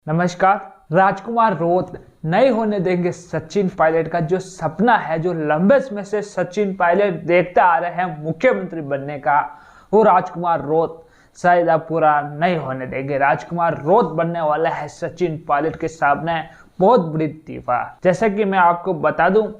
नमस्कार। राजकुमार रोत नहीं होने देंगे सचिन पायलट का जो सपना है, जो लंबे समय से सचिन पायलट देखते आ रहे हैं मुख्यमंत्री बनने का, वो राजकुमार रोत शायद अब पूरा नहीं होने देंगे। राजकुमार रोत बनने वाला है सचिन पायलट के सामने बहुत बड़ी दीवार। जैसा कि मैं आपको बता दूं,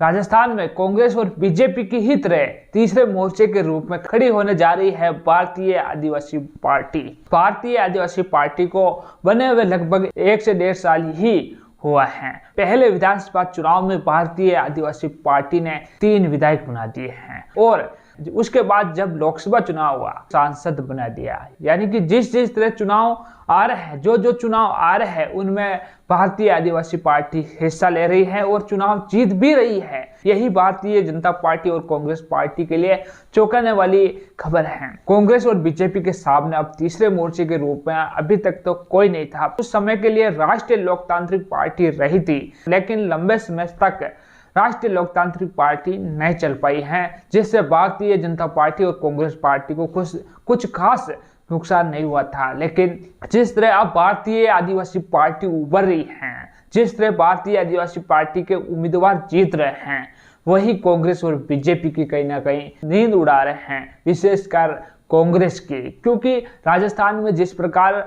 राजस्थान में कांग्रेस और बीजेपी की ही तरह तीसरे मोर्चे के रूप में खड़ी होने जा रही है भारतीय आदिवासी पार्टी। भारतीय आदिवासी पार्टी को बने हुए लगभग 1 से 1.5 साल ही हुआ है। पहले विधानसभा चुनाव में भारतीय आदिवासी पार्टी ने 3 विधायक बना दिए हैं और उसके बाद जब लोकसभा चुनाव हुआ सांसद बना दिया। यानी कि जिस तरह चुनाव आ रहे हैं, जो चुनाव आ रहे हैं उनमें भारतीय आदिवासी पार्टी हिस्सा ले रही है और चुनाव जीत भी रही है। यही भारतीय जनता पार्टी और कांग्रेस पार्टी के लिए चौंकाने वाली खबर है। कांग्रेस और बीजेपी के सामने अब तीसरे मोर्चे के रूप में अभी तक तो कोई नहीं था। उस समय के लिए राष्ट्रीय लोकतांत्रिक पार्टी रही थी, लेकिन लंबे समय तक राष्ट्रीय लोकतांत्रिक पार्टी नहीं चल पाई है, जिससे भारतीय जनता पार्टी और कांग्रेस पार्टी को कुछ खास नुकसान नहीं हुआ था। लेकिन जिस तरह अब भारतीय आदिवासी पार्टी उभर रही है, जिस तरह भारतीय आदिवासी पार्टी के उम्मीदवार जीत रहे हैं, वही कांग्रेस और बीजेपी की कहीं ना कहीं नींद उड़ा रहे हैं, विशेषकर कांग्रेस की। क्योंकि राजस्थान में जिस प्रकार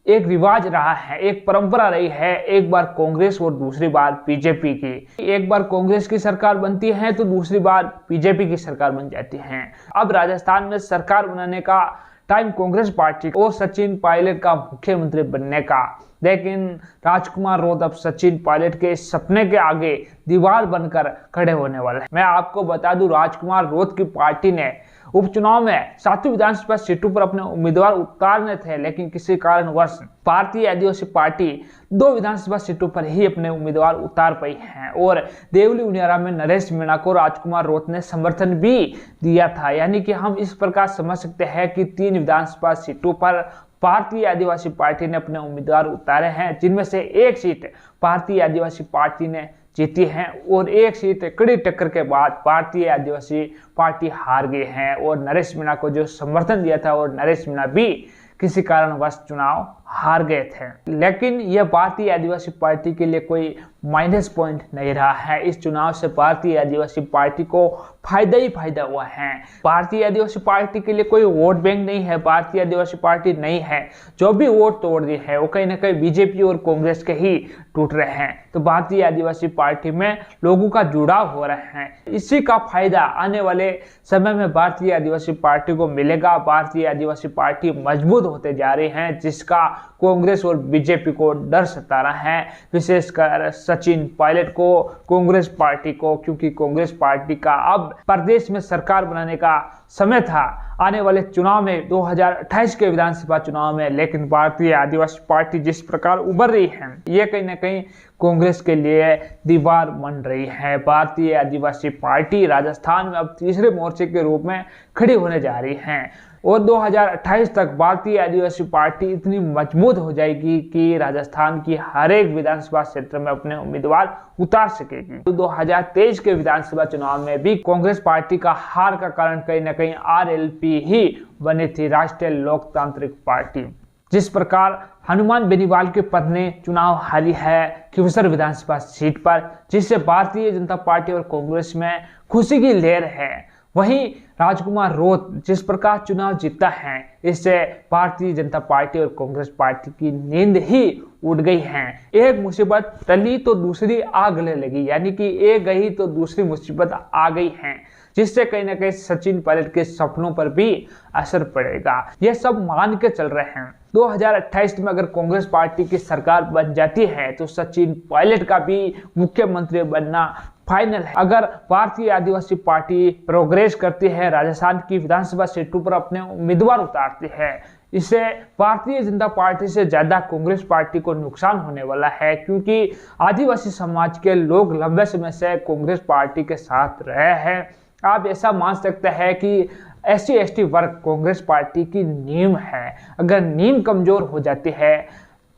एक रिवाज रहा है, एक परंपरा रही है, एक बार कांग्रेस और दूसरी बार बीजेपी की, एक बार कांग्रेस की सरकार बनती है तो दूसरी बार बीजेपी की सरकार बन जाती है। अब राजस्थान में सरकार बनाने का टाइम कांग्रेस पार्टी और सचिन पायलट का मुख्यमंत्री बनने का। लेकिन राजकुमार रोत अब सचिन पायलट के सपने के आगे दीवार बनकर खड़े होने वाला है। मैं आपको बता दूं, राजकुमार रोत की पार्टी ने उपचुनाव में 7वीं विधानसभा सीटों पर अपने उम्मीदवार उतारने थे, लेकिन किसी कारणवश भारतीय आदिवासी पार्टी 2 विधानसभा सीटों पर ही अपने उम्मीदवार उतार पाई हैं और देवली उनियारा में नरेश मीणा को राजकुमार रोत ने समर्थन भी दिया था। यानी कि हम इस प्रकार समझ सकते हैं कि 3 विधानसभा सीटों पर भारतीय आदिवासी पार्टी ने अपने उम्मीदवार उतारे हैं, जिनमें से 1 सीट भारतीय आदिवासी पार्टी ने जीती है और 1 सीट कड़ी टक्कर के बाद भारतीय आदिवासी पार्टी हार गई है और नरेश मीणा को जो समर्थन दिया था और नरेश मीणा भी किसी कारणवश चुनाव हार गए थे। लेकिन यह भारतीय आदिवासी पार्टी के लिए कोई माइनस पॉइंट नहीं रहा है। इस चुनाव से भारतीय आदिवासी पार्टी को फायदा ही फायदा हुआ है। भारतीय आदिवासी पार्टी के लिए कोई वोट बैंक नहीं है, भारतीय आदिवासी पार्टी नहीं है। जो भी वोट तोड़ दिए है वो कहीं ना कहीं बीजेपी और कांग्रेस के ही टूट रहे हैं। तो भारतीय आदिवासी पार्टी में लोगों का जुड़ाव हो रहा है। इसी का फायदा आने वाले समय में भारतीय आदिवासी पार्टी को मिलेगा। भारतीय आदिवासी पार्टी मजबूत होते जा रही है, जिसका कांग्रेस और बीजेपी को डर सता रहा है, विशेषकर सचिन पायलट को, कांग्रेस पार्टी को। क्योंकि कांग्रेस पार्टी का अब प्रदेश में सरकार बनाने का समय था आने वाले चुनाव में, 2028 के विधानसभा चुनाव में। लेकिन भारतीय आदिवासी पार्टी जिस प्रकार उभर रही है, ये कहीं ना कहीं कांग्रेस के लिए दीवार बन रही है। भारतीय आदिवासी पार्टी राजस्थान में अब तीसरे मोर्चे के रूप में खड़ी होने जा रही है और 2028 तक भारतीय आदिवासी पार्टी इतनी मजबूत हो जाएगी कि राजस्थान की हर एक विधानसभा क्षेत्र में अपने उम्मीदवार उतार सकेगी। तो 2023 के विधानसभा चुनाव में भी कांग्रेस पार्टी का हार का कारण कहीं ना कहीं आरएलपी ही बनी थी, राष्ट्रीय लोकतांत्रिक पार्टी। जिस प्रकार हनुमान बेनीवाल की पत्नी चुनाव हारी है खिवसर विधानसभा सीट पर, जिससे भारतीय जनता पार्टी और कांग्रेस में खुशी की लहर है, वहीं राजकुमार रोत जिस प्रकार चुनाव जीता है, इससे भारतीय जनता पार्टी और कांग्रेस पार्टी की नींद ही उड़ गई है। एक मुसीबत टली तो दूसरी आ गले लगी, यानी कि एक गई तो दूसरी मुसीबत आ गई है, जिससे कहीं ना कहीं सचिन पायलट के सपनों पर भी असर पड़ेगा। यह सब मान के चल रहे हैं 2028 में अगर कांग्रेस पार्टी की सरकार बन जाती है तो सचिन पायलट का भी मुख्यमंत्री बनना फाइनल है। अगर भारतीय आदिवासी पार्टी प्रोग्रेस करती है, राजस्थान की विधानसभा सीटों पर अपने उम्मीदवार उतारती है, इससे भारतीय जनता पार्टी से ज्यादा कांग्रेस पार्टी को नुकसान होने वाला है। क्योंकि आदिवासी समाज के लोग लंबे समय से कांग्रेस पार्टी के साथ रहे हैं। आप ऐसा मान सकते हैं कि SC/ST वर्ग कांग्रेस पार्टी की नींव है। अगर नींव कमजोर हो जाती है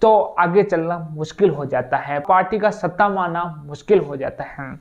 तो आगे चलना मुश्किल हो जाता है, पार्टी का सत्ता माना मुश्किल हो जाता है।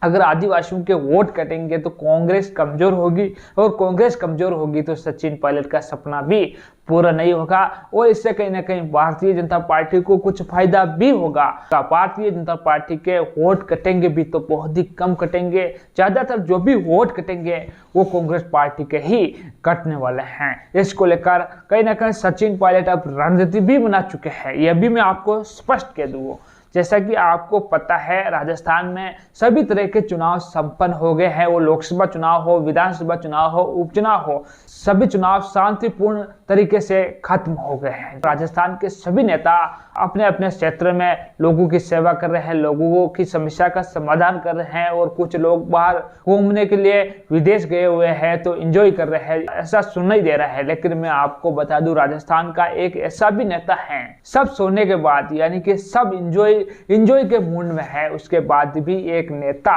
अगर आदिवासियों के वोट कटेंगे तो कांग्रेस कमजोर होगी, और कांग्रेस कमजोर होगी तो सचिन पायलट का सपना भी पूरा नहीं होगा, और इससे कहीं ना कहीं भारतीय जनता पार्टी को कुछ फायदा भी होगा। भारतीय जनता पार्टी के वोट कटेंगे भी तो बहुत ही कम कटेंगे, ज्यादातर जो भी वोट कटेंगे वो कांग्रेस पार्टी के ही कटने वाले हैं। इसको लेकर कहीं ना कहीं सचिन पायलट अब रणनीति भी बना चुके हैं, यह भी मैं आपको स्पष्ट कह दूँ। जैसा कि आपको पता है, राजस्थान में सभी तरह के चुनाव संपन्न हो गए हैं, वो लोकसभा चुनाव हो, विधानसभा चुनाव हो, उपचुनाव हो, सभी चुनाव शांतिपूर्ण तरीके से खत्म हो गए हैं। राजस्थान के सभी नेता अपने अपने क्षेत्र में लोगों की सेवा कर रहे हैं, लोगों की समस्या का समाधान कर रहे हैं, और कुछ लोग बाहर घूमने के लिए विदेश गए हुए हैं तो एंजॉय कर रहे हैं, ऐसा सुनाई दे रहा है। लेकिन मैं आपको बता दूं, राजस्थान का एक ऐसा भी नेता है, सब सोने के बाद यानी कि सब एंजॉय के मूड में है, उसके बाद भी एक नेता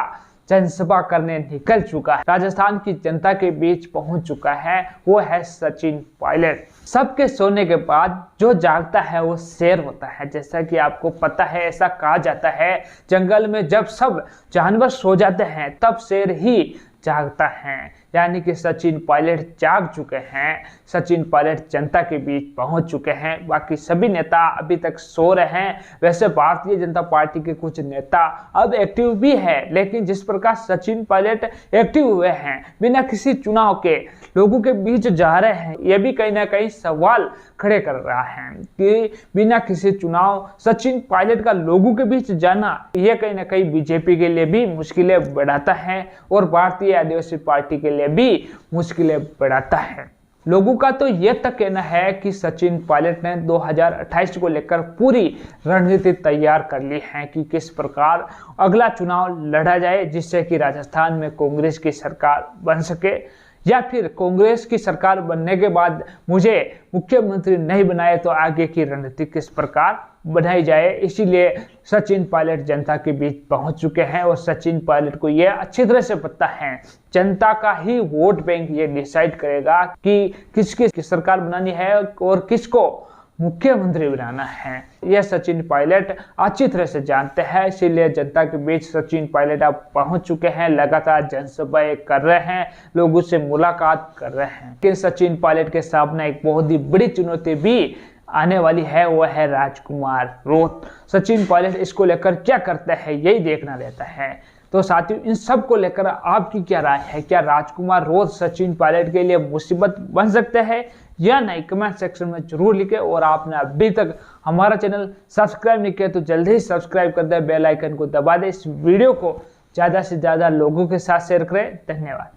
जनसभा करने निकल चुका है, राजस्थान की जनता के बीच पहुंच चुका है, वो है सचिन पायलट। सबके सोने के बाद जो जागता है वो शेर होता है। जैसा कि आपको पता है, ऐसा कहा जाता है, जंगल में जब सब जानवर सो जाते हैं तब शेर ही जागता है, यानी कि सचिन पायलट जाग चुके हैं। सचिन पायलट जनता के बीच पहुंच चुके हैं, बाकी सभी नेता अभी तक सो रहे हैं। वैसे भारतीय जनता पार्टी के कुछ नेता अब एक्टिव भी है, लेकिन जिस प्रकार सचिन पायलट एक्टिव हुए हैं, बिना किसी चुनाव के लोगों के बीच जा रहे हैं, यह भी कहीं ना कहीं सवाल खड़े कर रहा है कि बिना किसी चुनाव सचिन पायलट का लोगों के बीच जाना, यह कहीं ना कहीं बीजेपी के लिए भी मुश्किलें बढ़ाता है, और भारतीय आदिवासी पार्टी के लिए भी मुश्किलें बढ़ाता है। लोगों का तो यह तक कहना है कि सचिन पायलट ने 2028 को लेकर पूरी रणनीति तैयार कर ली है कि किस प्रकार अगला चुनाव लड़ा जाए, जिससे कि राजस्थान में कांग्रेस की सरकार बन सके, या फिर कांग्रेस की सरकार बनने के बाद मुझे मुख्यमंत्री नहीं बनाए तो आगे की रणनीति किस प्रकार बनाई जाए। इसीलिए सचिन पायलट जनता के बीच पहुंच चुके हैं, और सचिन पायलट को यह अच्छी तरह से पता है, जनता का ही वोट बैंक ये डिसाइड करेगा कि किसकी सरकार बनानी है और किसको मुख्यमंत्री बनाना है। यह सचिन पायलट अच्छी तरह से जानते हैं, इसीलिए जनता के बीच सचिन पायलट अब पहुंच चुके हैं, लगातार जनसभाएं कर रहे हैं, लोगों से मुलाकात कर रहे हैं। लेकिन सचिन पायलट के सामने एक बहुत ही बड़ी चुनौती भी आने वाली है, वो है राजकुमार रोत। सचिन पायलट इसको लेकर क्या करते हैं, यही देखना रहता है। तो साथियों, इन सब को लेकर आपकी क्या राय है? क्या राजकुमार रोत सचिन पायलट के लिए मुसीबत बन सकते हैं या नहीं? कमेंट सेक्शन में जरूर लिखें, और आपने अभी तक हमारा चैनल सब्सक्राइब नहीं किया तो जल्दी ही सब्सक्राइब कर दें, बेल आइकन को दबा दें, इस वीडियो को ज़्यादा से ज़्यादा लोगों के साथ शेयर करें। धन्यवाद।